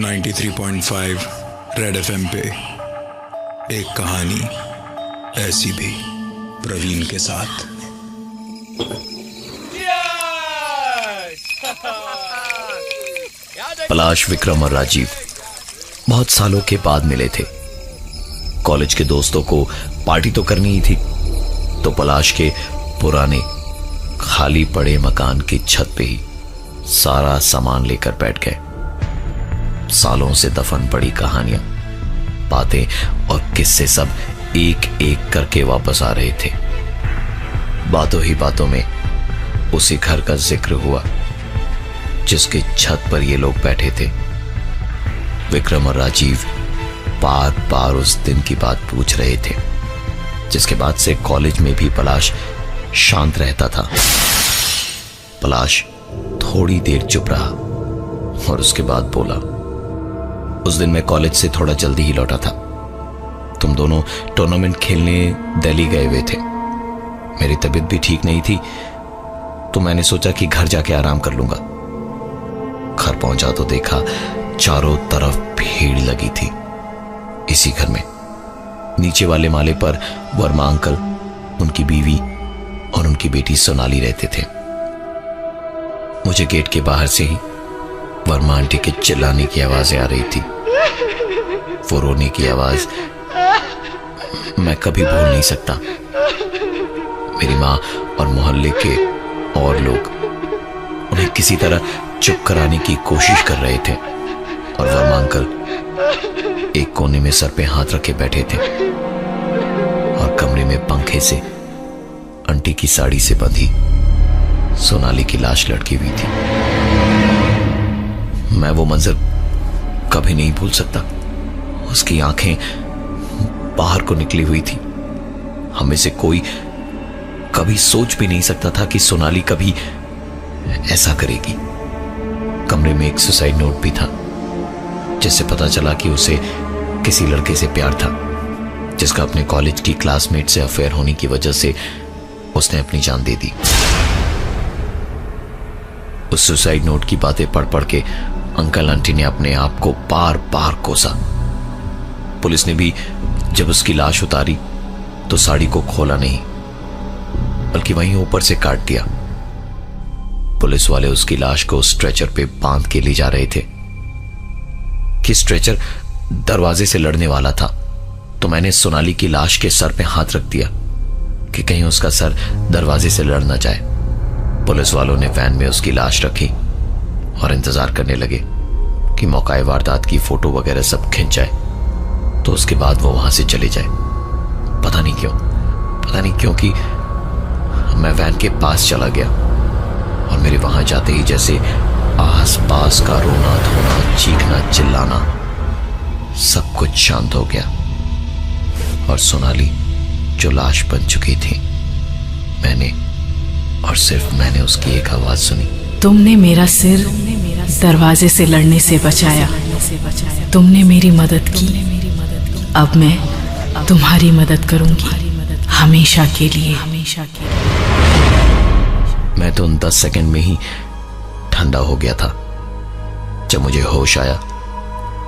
93.5 red FM पे एक कहानी ऐसी भी, प्रवीण के साथ। पलाश, विक्रम और राजीव बहुत सालों के बाद मिले थे। कॉलेज के दोस्तों को पार्टी तो करनी ही थी, तो पलाश के पुराने खाली पड़े मकान की छत पे ही सारा सामान लेकर बैठ गए। सालों से दफन पड़ी कहानियां, बातें और किस्से सब एक एक करके वापस आ रहे थे। बातों ही बातों में उसी घर का जिक्र हुआ जिसकी छत पर ये लोग बैठे थे। विक्रम और राजीव बार बार उस दिन की बात पूछ रहे थे, जिसके बाद से कॉलेज में भी पलाश शांत रहता था। पलाश थोड़ी देर चुप रहा और उसके बाद बोला, उस दिन मैं कॉलेज से थोड़ा जल्दी ही लौटा था। तुम दोनों टूर्नामेंट खेलने दिल्ली गए हुए थे। मेरी तबीयत भी ठीक नहीं थी, तो मैंने सोचा कि घर जाके आराम कर लूंगा। घर पहुंचा तो देखा चारों तरफ भीड़ लगी थी। इसी घर में नीचे वाले माले पर वर्मा अंकल, उनकी बीवी और उनकी बेटी सोनाली रहते थे। मुझे गेट के बाहर से ही वर्मा आंटी के चिल्लाने की आवाजें आ रही थी। वो रोने की आवाज मैं कभी भूल नहीं सकता। मेरी माँ और मोहल्ले के और लोग उन्हें किसी तरह चुप कराने की कोशिश कर रहे थे, और वर्मा अंकल एक कोने में सर पे हाथ रखे बैठे थे और कमरे में पंखे से आंटी की साड़ी से बंधी सोनाली की लाश लटकी हुई थी। मैं वो मंजर कभी नहीं भूल सकता। उसकी आंखें बाहर को निकली हुई थी। हमें से कोई कभी सोच भी नहीं सकता था कि सोनाली कभी ऐसा करेगी। कमरे में एक सुसाइड नोट भी था, जिससे पता चला कि उसे किसी लड़के से प्यार था, जिसका अपने कॉलेज की क्लासमेट से अफेयर होने की वजह से उसने अपनी जान दे दी। उस सुसाइड नोट की बातें पढ़ पढ़ के अंकल आंटी ने अपने आप को बार बार कोसा। पुलिस ने भी जब उसकी लाश उतारी तो साड़ी को खोला नहीं, बल्कि वहीं ऊपर से काट दिया। पुलिस वाले उसकी लाश को स्ट्रेचर पे बांध के ले जा रहे थे कि स्ट्रेचर दरवाजे से लड़ने वाला था, तो मैंने सोनाली की लाश के सर पे हाथ रख दिया कि कहीं उसका सर दरवाजे से लड़ ना जाए। पुलिस वालों ने वैन में उसकी लाश रखी और इंतजार करने लगे कि मौकाए वारदात की फोटो वगैरह सब खिंच जाए, तो उसके बाद वो वहां से चले जाए। पता नहीं क्यों कि मैं वैन के पास चला गया, और मेरे वहां जाते ही जैसे आस पास का रोना धोना, चीखना चिल्लाना सब कुछ शांत हो गया। और सोनाली जो लाश बन चुकी थी, मैंने और सिर्फ मैंने उसकी एक आवाज सुनी, तुमने मेरा सिर दरवाजे से लड़ने से बचाया, तुमने मेरी मदद की, अब मैं तुम्हारी मदद करूंगी हमेशा के लिए। मैं तो उन 10 सेकंड में ही ठंडा हो गया था। जब मुझे होश आया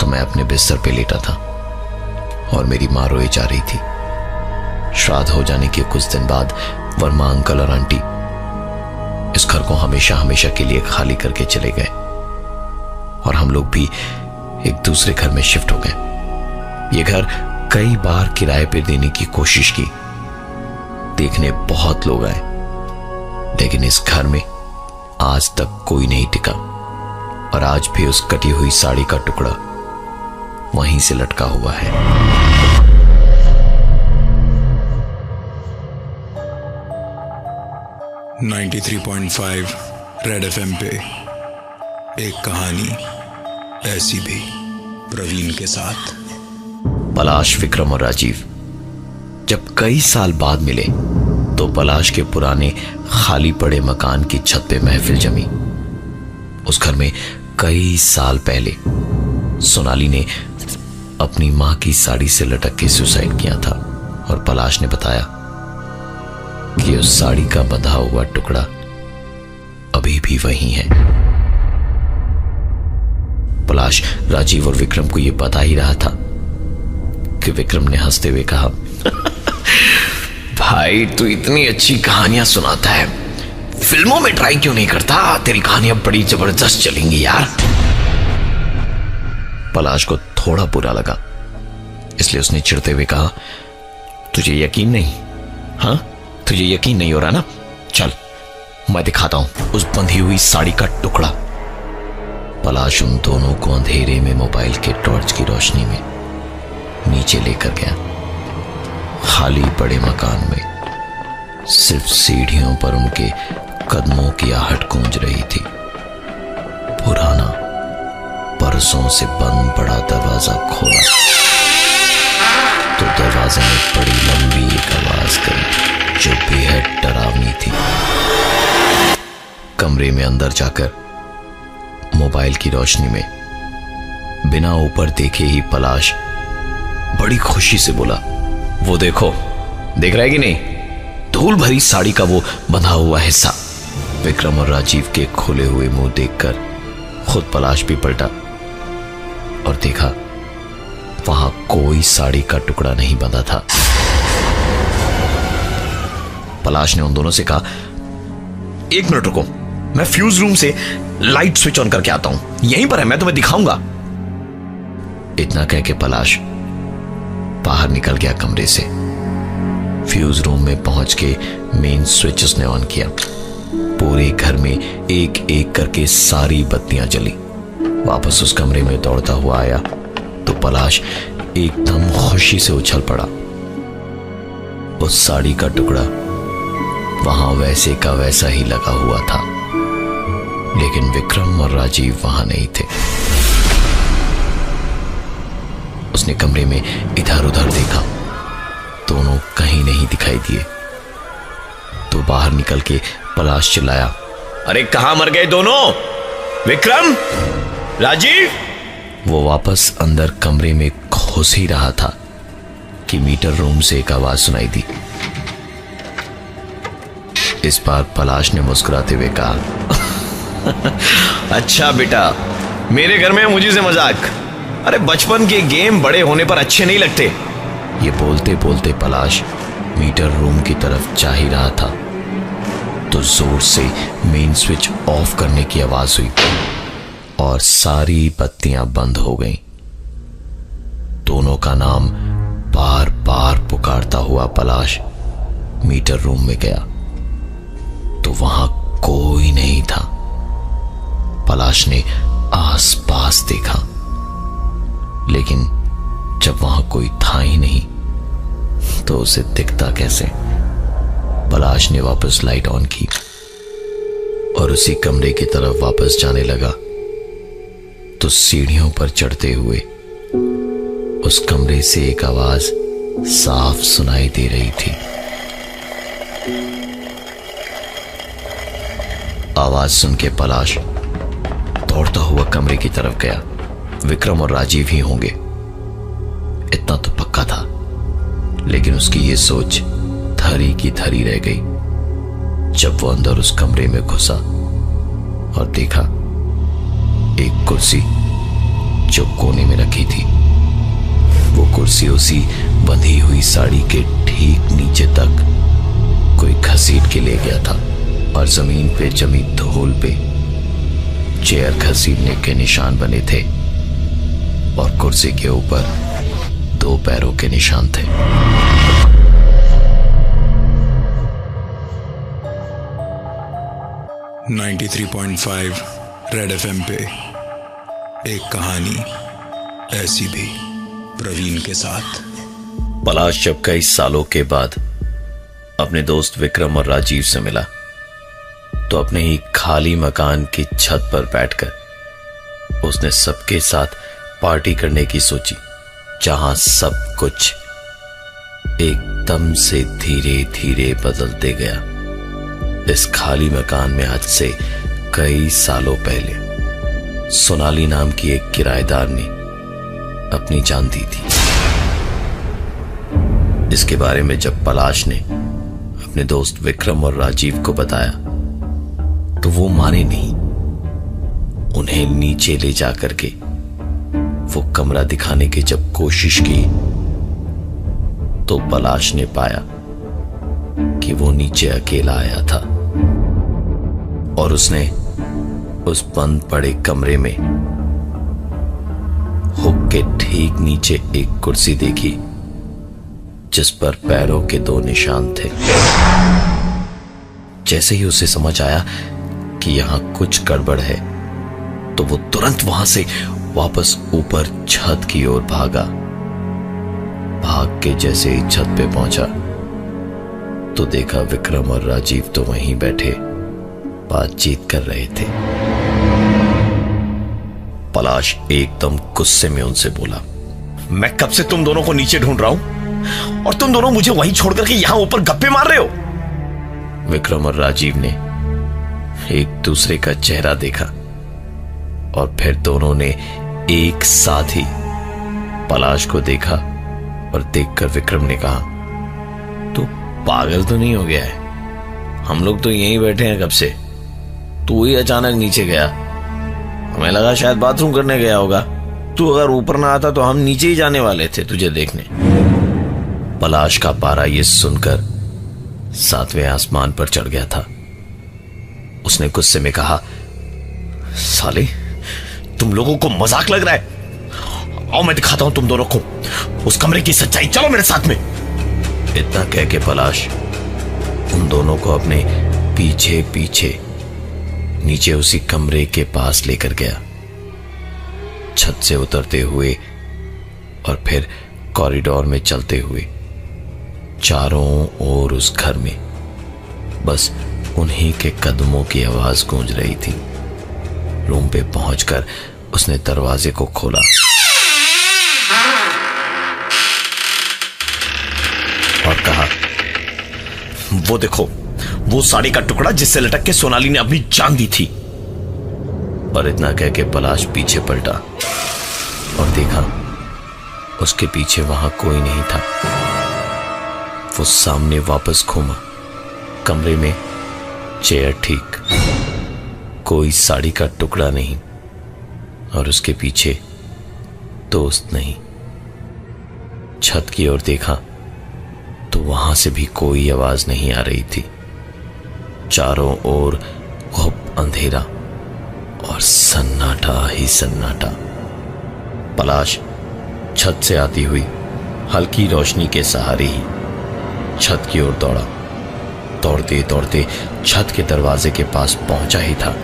तो मैं अपने बिस्तर पे लेटा था और मेरी माँ रोई जा रही थी। श्राद्ध हो जाने के कुछ दिन बाद वर्मा अंकल और आंटी इस घर को हमेशा हमेशा के लिए खाली करके चले गए, और हम लोग भी एक दूसरे घर में शिफ्ट हो गए। ये घर कई बार किराए पे देने की कोशिश की, देखने बहुत लोग आए, लेकिन इस घर में आज तक कोई नहीं टिका। और आज भी उस कटी हुई साड़ी का टुकड़ा वहीं से लटका हुआ है। नाइन्टी 93.5 रेड एफएम पे एक कहानी ऐसी भी, प्रवीण के साथ। पलाश, विक्रम और राजीव जब कई साल बाद मिले तो पलाश के पुराने खाली पड़े मकान की छत पे महफिल जमी। उस घर में कई साल पहले सोनाली ने अपनी मां की साड़ी से लटक के सुसाइड किया था, और पलाश ने बताया कि उस साड़ी का बंधा हुआ टुकड़ा अभी भी वहीं है। पलाश राजीव और विक्रम को यह बता ही रहा था कि विक्रम ने हंसते हुए कहा, भाई तू इतनी अच्छी कहानियां सुनाता है, फिल्मों में ट्राई क्यों नहीं करता? तेरी कहानियां बड़ी जबरदस्त चलेंगी यार। पलाश को थोड़ा बुरा लगा, इसलिए उसने चिढ़ते हुए कहा, तुझे यकीन नहीं? हाँ, तुझे यकीन नहीं हो रहा ना? चल मैं दिखाता हूं उस बंधी हुई साड़ी का टुकड़ा। पलाश उन दोनों को अंधेरे में मोबाइल के टॉर्च की रोशनी में नीचे लेकर गया। खाली बड़े मकान में सिर्फ सीढ़ियों पर उनके कदमों की आहट गूंज रही थी। पुराना बरसों से बंद बड़ा दरवाजा खोला तो दरवाजे में बड़ी लंबी एक आवाज करी जो बेहद डरावनी थी। कमरे में अंदर जाकर मोबाइल की रोशनी में बिना ऊपर देखे ही पलाश बड़ी खुशी से बोला, वो देखो, देख रहा है कि नहीं? धूल भरी साड़ी का वो बंधा हुआ हिस्सा। विक्रम और राजीव के खुले हुए मुंह देखकर खुद पलाश भी पलटा और देखा वहां कोई साड़ी का टुकड़ा नहीं बंधा था। पलाश ने उन दोनों से कहा, एक मिनट रुको, मैं फ्यूज रूम से लाइट स्विच ऑन करके आता हूं, यहीं पर है, मैं तुम्हें दिखाऊंगा। इतना कह के पलाश बाहर निकल गया कमरे से। फ्यूज रूम में पहुंच के मेन स्विच उसने ऑन किया। पूरे घर में एक एक करके सारी बत्तियां जली। वापस उस कमरे में दौड़ता हुआ आया तो पलाश एकदम खुशी से उछल पड़ा। उस साड़ी का टुकड़ा वहां वैसे का वैसा ही लगा हुआ था, लेकिन विक्रम और राजीव वहां नहीं थे। उसने कमरे में इधर उधर देखा, दोनों कहीं नहीं दिखाई दिए। तो बाहर निकल के पलाश चिल्लाया, अरे कहां मर गए दोनों? विक्रम, राजीव। वो वापस अंदर कमरे में घुस ही रहा था कि मीटर रूम से एक आवाज सुनाई दी। इस बार पलाश ने मुस्कुराते हुए कहा, अच्छा बेटा, मेरे घर में मुझे से मजाक। अरे बचपन के गेम बड़े होने पर अच्छे नहीं लगते। ये बोलते बोलते पलाश मीटर रूम की तरफ जा ही रहा था तो जोर से मेन स्विच ऑफ करने की आवाज हुई और सारी बत्तियां बंद हो गईं। दोनों का नाम बार बार पुकारता हुआ पलाश मीटर रूम में गया तो वहां कोई नहीं था। पलाश ने आस पास देखा, लेकिन जब वहां कोई था ही नहीं तो उसे दिखता कैसे? पलाश ने वापस लाइट ऑन की और उसी कमरे की तरफ वापस जाने लगा तो सीढ़ियों पर चढ़ते हुए उस कमरे से एक आवाज साफ सुनाई दे रही थी। आवाज सुन के पलाश दौड़ता हुआ कमरे की तरफ गया। विक्रम और राजीव ही होंगे, इतना तो पक्का था, लेकिन उसकी ये सोच धरी की धरी रह गई जब वो अंदर उस कमरे में घुसा और देखा एक कुर्सी जो कोने में रखी थी। वो कुर्सी उसी बंधी हुई साड़ी के ठीक नीचे तक कोई घसीट के ले गया था और जमीन पे जमी धूल पे चेयर घसीटने के निशान बने थे और कुर्सी के ऊपर 2 पैरों के निशान थे। .5 रेड एफएम पे एक कहानी ऐसी भी, प्रवीण के साथ। पलाश जब कई सालों के बाद अपने दोस्त विक्रम और राजीव से मिला तो अपने ही खाली मकान की छत पर बैठकर उसने सबके साथ पार्टी करने की सोची, जहां सब कुछ एकदम से धीरे धीरे बदलते गया। इस खाली मकान में आज से कई सालों पहले सोनाली नाम की एक किराएदार ने अपनी जान दी थी। इसके बारे में जब पलाश ने अपने दोस्त विक्रम और राजीव को बताया तो वो माने नहीं। उन्हें नीचे ले जाकर के वो कमरा दिखाने की जब कोशिश की तो पलाश ने पाया कि वो नीचे अकेला आया था और उसने उस बंद पड़े कमरे में हुक के ठीक नीचे एक कुर्सी देखी जिस पर पैरों के 2 निशान थे। जैसे ही उसे समझ आया कि यहां कुछ गड़बड़ है तो वो तुरंत वहां से वापस ऊपर छत की ओर भागा। भाग के जैसे ही छत पे पहुंचा तो देखा विक्रम और राजीव तो वहीं बैठे बातचीत कर रहे थे। पलाश एकदम गुस्से में उनसे बोला, मैं कब से तुम दोनों को नीचे ढूंढ रहा हूं और तुम दोनों मुझे वहीं छोड़ करके यहां ऊपर गप्पे मार रहे हो। विक्रम और राजीव ने एक दूसरे का चेहरा देखा और फिर दोनों ने एक साथ ही पलाश को देखा और देखकर विक्रम ने कहा, तू पागल तो नहीं हो गया है? हम लोग तो यहीं बैठे हैं कब से, तू ही अचानक नीचे गया। हमें लगा शायद बाथरूम करने गया होगा। तू अगर ऊपर ना आता तो हम नीचे ही जाने वाले थे तुझे देखने। पलाश का पारा ये सुनकर 7वें आसमान पर चढ़ गया था। उसने गुस्से में कहा, साले तुम लोगों को मजाक लग रहा है? आओ मैं दिखाता हूं तुम दोनों को उस कमरे की सच्चाई, चलो मेरे साथ में। इतना कह के पलाश उन दोनों को अपने पीछे पीछे नीचे उसी कमरे के पास लेकर गया। छत से उतरते हुए और फिर कॉरिडोर में चलते हुए चारों ओर उस घर में बस उन्हीं के कदमों की आवाज गूंज रही थी। रूम पे पहुंचकर उसने दरवाजे को खोला और कहा, वो देखो वो साड़ी का टुकड़ा जिससे लटक के सोनाली ने अपनी जान दी थी। और इतना कह के पलाश पीछे पलटा और देखा उसके पीछे वहां कोई नहीं था। वो सामने वापस घूमा, कमरे में चेयर ठीक, कोई साड़ी का टुकड़ा नहीं और उसके पीछे दोस्त नहीं। छत की ओर देखा तो वहां से भी कोई आवाज नहीं आ रही थी। चारों ओर खूब अंधेरा और सन्नाटा ही सन्नाटा। पलाश छत से आती हुई हल्की रोशनी के सहारे ही छत की ओर दौड़ा। दौड़ते दौड़ते छत के दरवाजे के पास पहुंचा ही था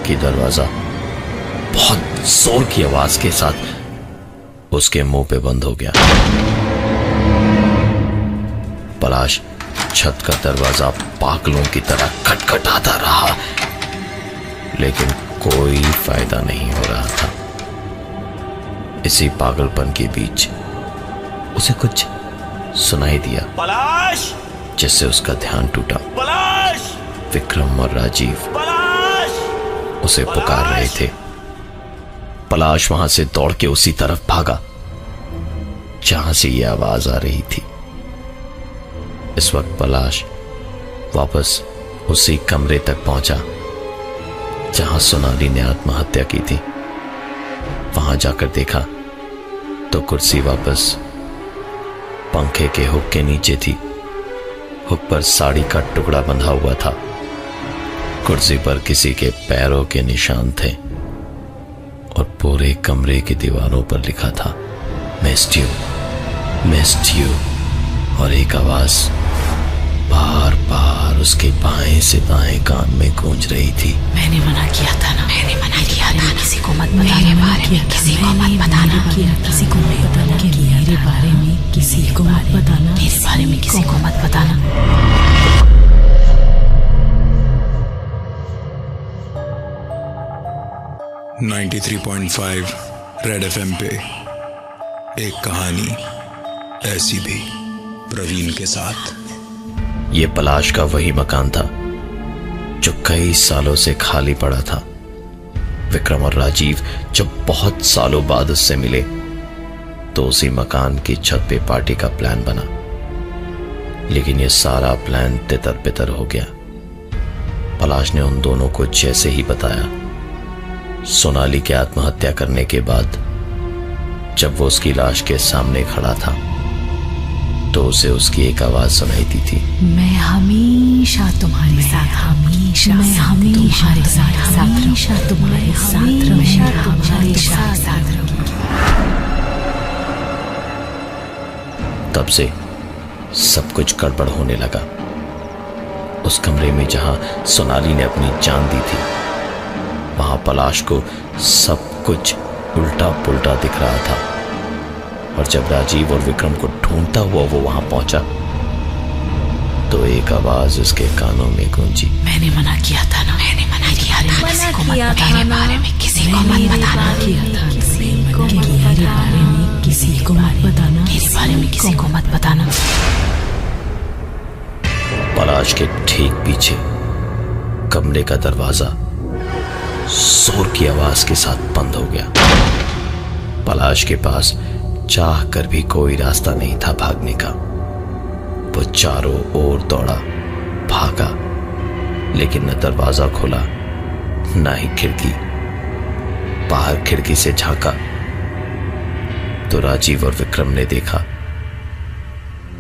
कि दरवाजा बहुत जोर की आवाज के साथ उसके मुंह पे बंद हो गया। पलाश छत का दरवाजा पागलों की तरह खटखटाता रहा लेकिन कोई फायदा नहीं हो रहा था। इसी पागलपन के बीच उसे कुछ सुनाई दिया, पलाश, जिससे उसका ध्यान टूटा। पलाश, विक्रम और राजीव पलाश, उसे पुकार रहे थे। पलाश वहां से दौड़ के उसी तरफ भागा जहां से यह आवाज आ रही थी। इस वक्त पलाश वापस उसी कमरे तक पहुंचा जहां सोनाली ने आत्महत्या की थी। वहां जाकर देखा तो कुर्सी वापस पंखे के हुक के नीचे थी। हुक पर साड़ी का टुकड़ा बंधा हुआ था। कुर्सी पर किसी के पैरों के निशान थे और पूरे कमरे की दीवारों पर लिखा था मिस्ड यू। और एक आवाज बार बार उसके बाएं से दाएं कान में गूंज रही थी। मैंने मना किया था ना, किसी को मत बताना, मेरे बारे में किसी को मत बताना, किसी को मत बताना, मेरे बारे में किसी को मत बताना, मेरे बारे में किसी को मत बताना। 93.5 रेड एफएम पे एक कहानी ऐसी भी, प्रवीण के साथ। ये पलाश का वही मकान था जो कई सालों से खाली पड़ा था। विक्रम और राजीव जब बहुत सालों बाद उससे मिले तो उसी मकान की छत पे पार्टी का प्लान बना, लेकिन ये सारा प्लान तितर बितर हो गया। पलाश ने उन दोनों को जैसे ही बताया, सोनाली के आत्महत्या करने के बाद जब वो उसकी लाश के सामने खड़ा था तो उसे उसकी एक आवाज सुनाई दी थी, मैं हमेशा तुम्हारे साथ, हमेशा तुम्हारे साथ, हमेशा तुम्हारे साथ, तुम्हारे साथ रहूंगी। तब से सब कुछ गड़बड़ होने लगा। उस कमरे में जहां सोनाली ने अपनी जान दी थी, वहां पलाश को सब कुछ उल्टा पुल्टा दिख रहा था। और जब राजीव और विक्रम को ढूंढता हुआ वो वहां पहुंचा तो एक आवाज उसके कानों में गूंजी, मैंने मना किया था ना, मैंने मना किया था, किसी को मत बताने बारे में, किसी को मत बताना, मेरे बारे में किसी को मत बताना, मेरे बारे में किसी को मत बताना। पलाश के ठीक पीछे कमरे का दरवाजा जोर की आवाज के साथ बंद हो गया। पलाश के पास चाह कर भी कोई रास्ता नहीं था भागने का। वो चारों ओर दौड़ा, भागा, लेकिन न दरवाजा खुला न ही खिड़की। बाहर खिड़की से झांका तो राजीव और विक्रम ने देखा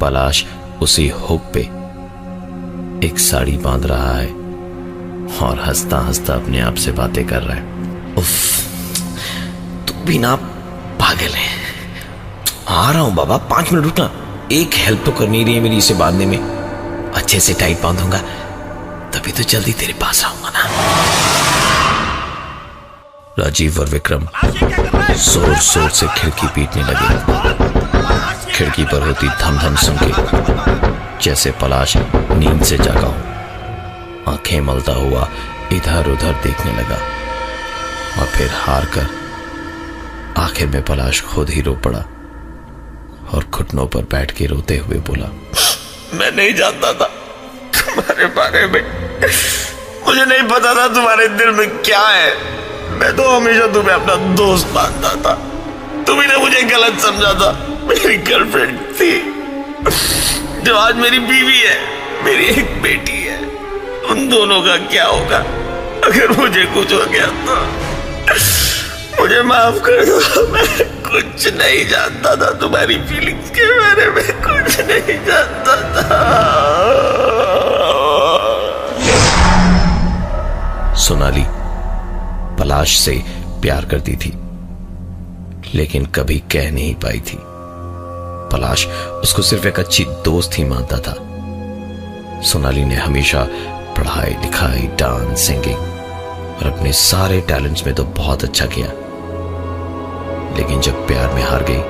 पलाश उसी हुक पे एक साड़ी बांध रहा है और हंसता हंसता अपने आप से बातें कर रहा है। उफ, तू भी ना पागल है। आ रहा हूं बाबा, 5 मिनट रुकना। एक हेल्प तो करनी रही है मेरी इसे बांधने में। अच्छे से टाइट बांधूंगा तभी तो जल्दी तेरे पास आऊंगा ना। राजीव और विक्रम जोर जोर से खिड़की पीटने लगे। खिड़की पर होती धम धम सुन के जैसे पलाश नींद से जागा हो। आंखें मलता हुआ इधर उधर देखने लगा और फिर हार कर आखिर में पलाश खुद ही रो पड़ा और घुटनों पर बैठ के रोते हुए बोला, मैं नहीं जानता था तुम्हारे बारे में। मुझे नहीं पता था तुम्हारे दिल में क्या है। मैं तो हमेशा तुम्हें अपना दोस्त मानता था। तुम्ही ने मुझे गलत समझा था। मेरी गर्लफ्रेंड थी जो आज मेरी बीवी है, मेरी एक बेटी है। उन दोनों का क्या होगा अगर मुझे कुछ हो गया तो? मुझे माफ कर दो। मैं कुछ नहीं जानता था तुम्हारी फीलिंग्स के बारे में, कुछ नहीं जानता था। सोनाली पलाश से प्यार करती थी लेकिन कभी कह नहीं पाई थी। पलाश उसको सिर्फ एक अच्छी दोस्त ही मानता था। सोनाली ने हमेशा पढ़ाई लिखाई, डांस, सिंगिंग और अपने सारे टैलेंट्स में तो बहुत अच्छा किया, लेकिन जब प्यार में हार गई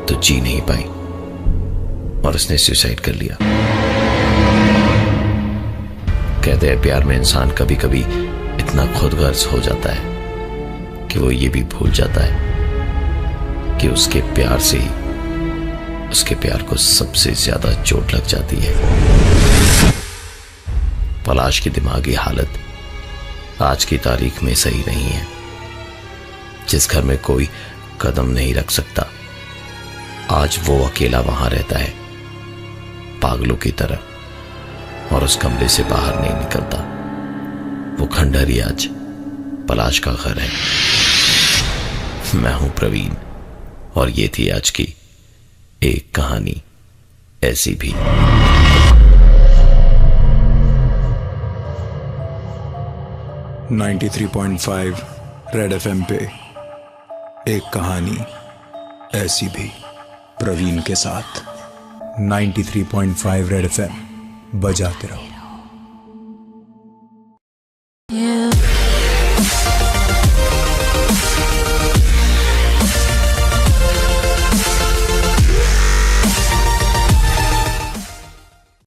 तो जी नहीं पाई और उसने सुसाइड कर लिया। कहते हैं प्यार में इंसान कभी कभी इतना खुदगर्ज हो जाता है कि वो ये भी भूल जाता है कि उसके प्यार से ही उसके प्यार को सबसे ज्यादा चोट लग जाती है। पलाश की दिमागी हालत आज की तारीख में सही नहीं है। जिस घर में कोई कदम नहीं रख सकता, आज वो अकेला वहां रहता है पागलों की तरह और उस कमरे से बाहर नहीं निकलता। वो खंडहर ही आज पलाश का घर है। मैं हूं प्रवीण और ये थी आज की एक कहानी ऐसी भी। 93.5 रेड FM पे एक कहानी ऐसी भी प्रवीण के साथ। 93.5 रेड FM बजाते रहो।